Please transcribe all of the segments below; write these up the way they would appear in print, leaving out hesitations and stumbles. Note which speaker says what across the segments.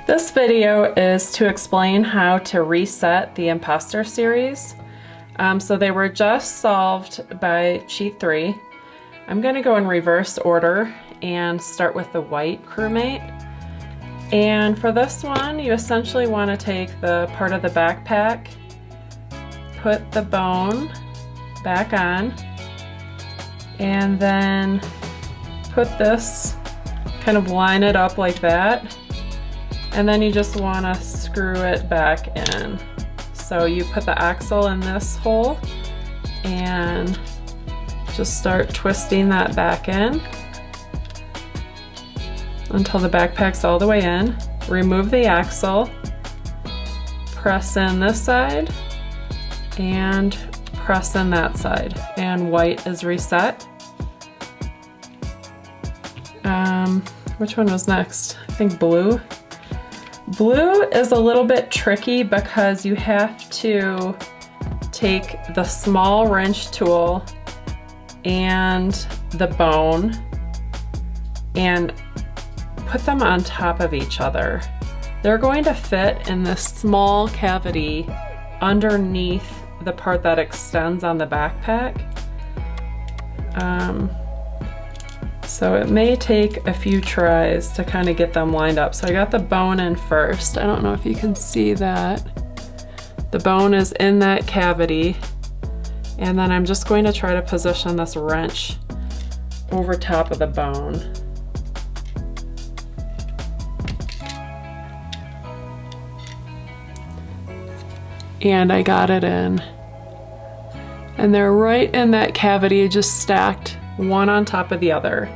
Speaker 1: This video is to explain how to reset the Impostor series. So they were just solved by Cheat 3. I'm going to go in reverse order and start with the white crewmate. And for this one, you essentially want to take the part of the backpack, put the bone back on, and then put this, kind of line it up like that. And then you just want to screw it back in. So you put the axle in this hole and just start twisting that back in until the backpack's all the way in. Remove the axle, press in this side, and press in that side. And white is reset. Which one was next? I think blue. Blue is a little bit tricky because you have to take the small wrench tool and the bone and put them on top of each other. They're going to fit in this small cavity underneath the part that extends on the backpack. So it may take a few tries to kind of get them lined up. So I got the bone in first. I don't know if you can see that. The bone is in that cavity. And then I'm just going to try to position this wrench over top of the bone. And I got it in. And they're right in that cavity, just stacked one on top of the other.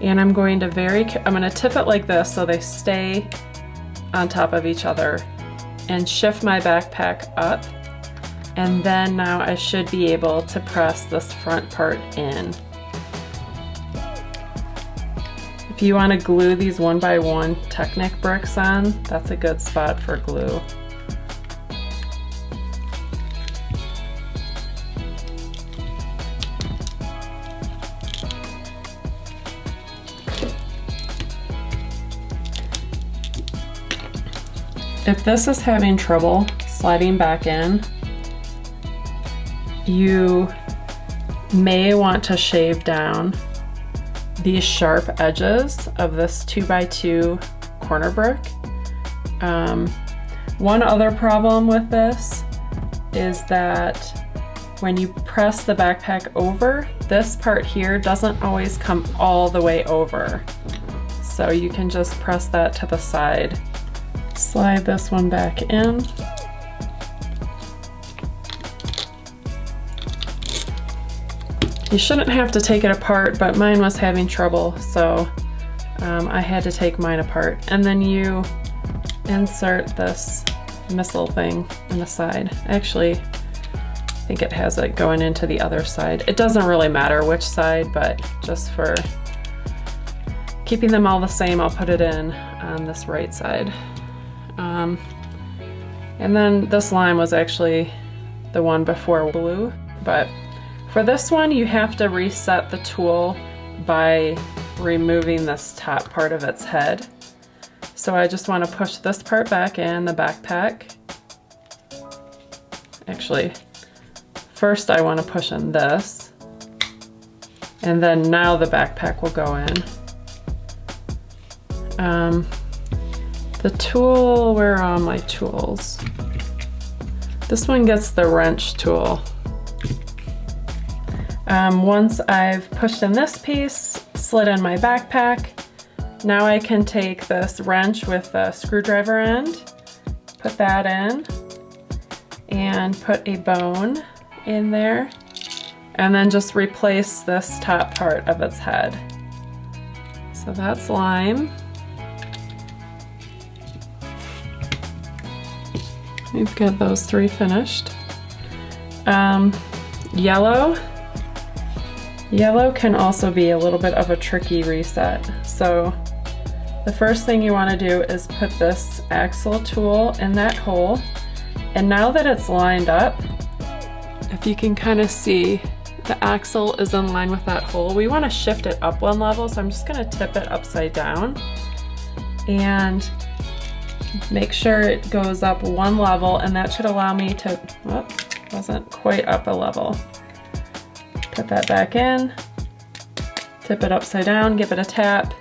Speaker 1: And I'm going to tip it like this so they stay on top of each other and shift my backpack up. And then now I should be able to press this front part in. If you want to glue these 1x1 Technic bricks on, that's a good spot for glue. If this is having trouble sliding back in, you may want to shave down these sharp edges of this 2x2 corner brick. One other problem with this is that when you press the backpack over, this part here doesn't always come all the way over. So you can just press that to the side. Slide this one back in. You shouldn't have to take it apart, but mine was having trouble, so I had to take mine apart. And then you insert this missile thing in the side. Actually, I think it has it going into the other side. It doesn't really matter which side, but just for keeping them all the same, I'll put it in on this right side. And then this line was actually the one before blue, but for this one you have to reset the tool by removing this top part of its head. So I just want to push this part back in the backpack. Actually, first I want to push in this, and then now the backpack will go in. The tool, where are my tools? This one gets the wrench tool. Once I've pushed in this piece, slid in my backpack, now I can take this wrench with the screwdriver end, put that in, and put a bone in there, and then just replace this top part of its head. So that's lime. We've got those three finished. Yellow. Yellow can also be a little bit of a tricky reset. So the first thing you want to do is put this axle tool in that hole. And now that it's lined up, if you can kind of see, the axle is in line with that hole. We want to shift it up one level, so I'm just going to tip it upside down. And make sure it goes up one level, and that should allow me to, oh, wasn't quite up a level. Put that back in, tip it upside down, give it a tap.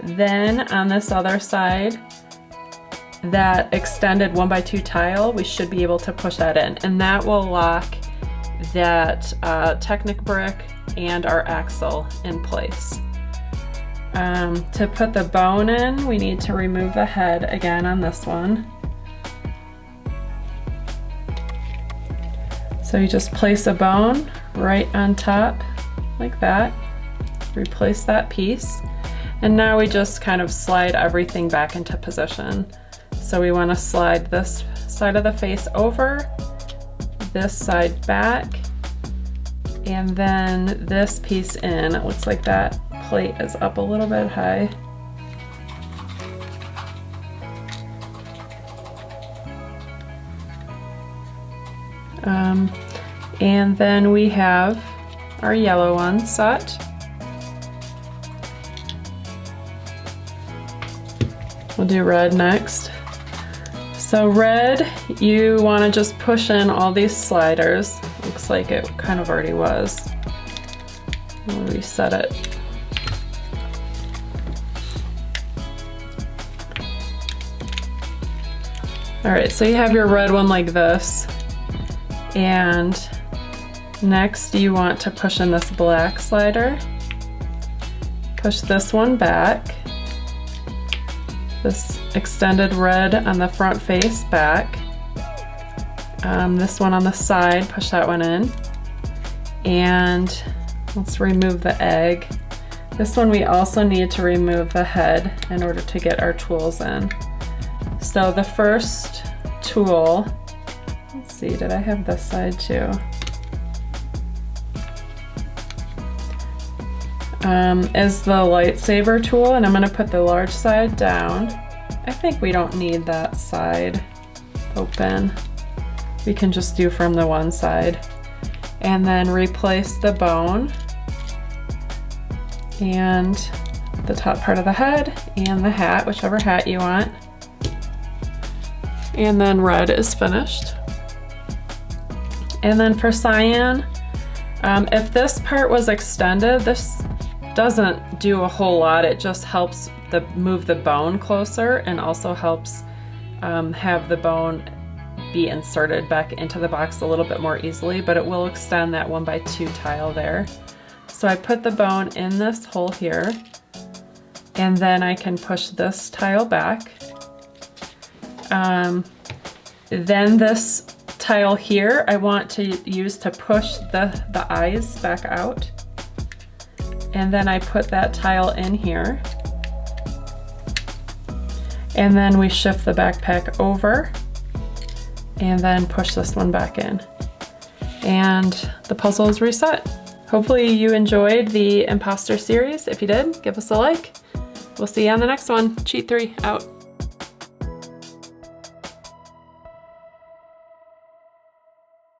Speaker 1: Then on this other side, that extended 1x2 tile, we should be able to push that in, and that will lock that Technic brick and our axle in place. To put the bone in, we need to remove the head again on this one. So you just place a bone right on top like that, replace that piece, and now we just kind of slide everything back into position. So we want to slide this side of the face over, this side back, and then this piece in. It looks like that plate is up a little bit high. And then we have our yellow one set. We'll do red next. So red, you want to just push in all these sliders. Looks like it kind of already was. We'll reset it. Alright, so you have your red one like this. And next you want to push in this black slider. Push this one back. This extended red on the front face back. This one on the side, push that one in. And let's remove the egg. This one we also need to remove the head in order to get our tools in. So the first tool, let's see, did I have this side too? Is the lightsaber tool, and I'm going to put the large side down. I think we don't need that side open. We can just do from the one side. And then replace the bone and the top part of the head and the hat, whichever hat you want. And then red is finished. And then for Cyan, if this part was extended, this doesn't do a whole lot. It just helps move the bone closer, and also helps have the bone be inserted back into the box a little bit more easily, but it will extend that 1x2 tile there. So I put the bone in this hole here, and then I can push this tile back. Then this tile here I want to use to push the eyes back out. And then I put that tile in here. And then we shift the backpack over and then push this one back in. And the puzzle is reset. Hopefully you enjoyed the Impostor series. If you did, give us a like. We'll see you on the next one. Cheat 3 out.